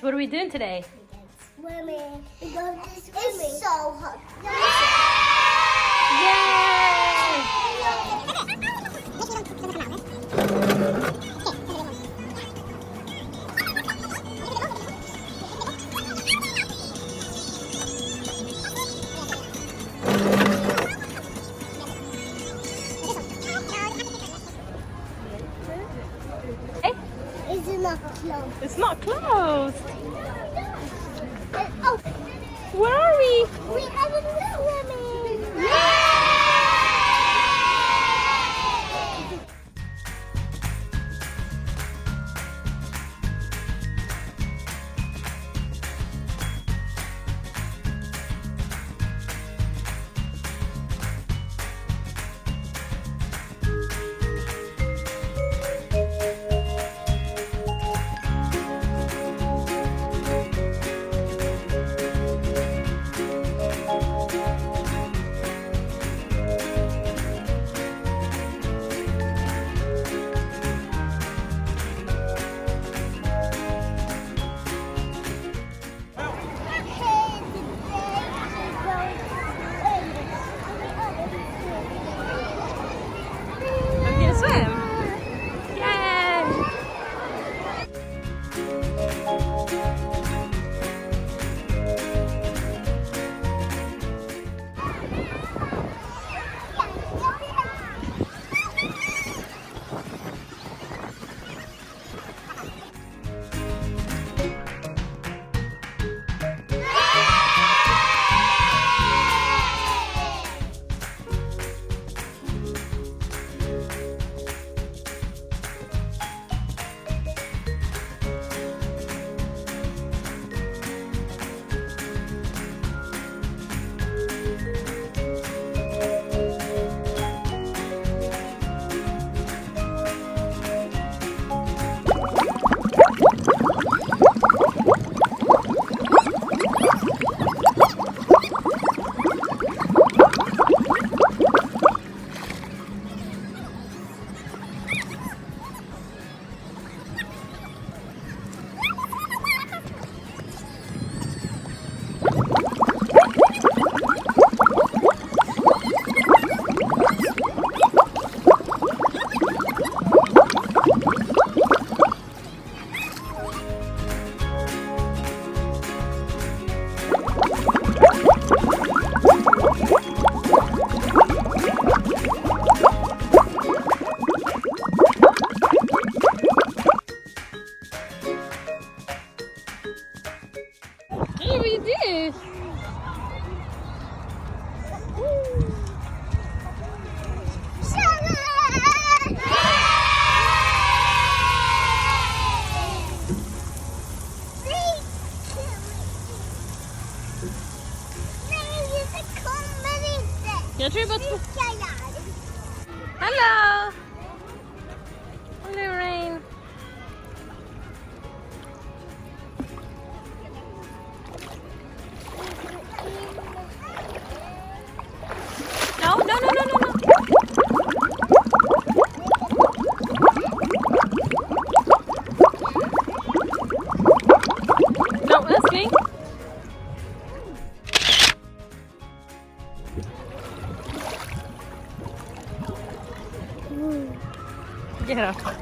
What are we doing today? Swimming. We go to swimming. It's so hot. Hey? It's not closed. It's not closed. Oh, Where are we? we haven't swimming. I'm gonna swim. Yay! Hey, what do you do? Jag tror bara två. Hello! Hello, Rain. No, no, no, no, no, no. No, that's me. Get up.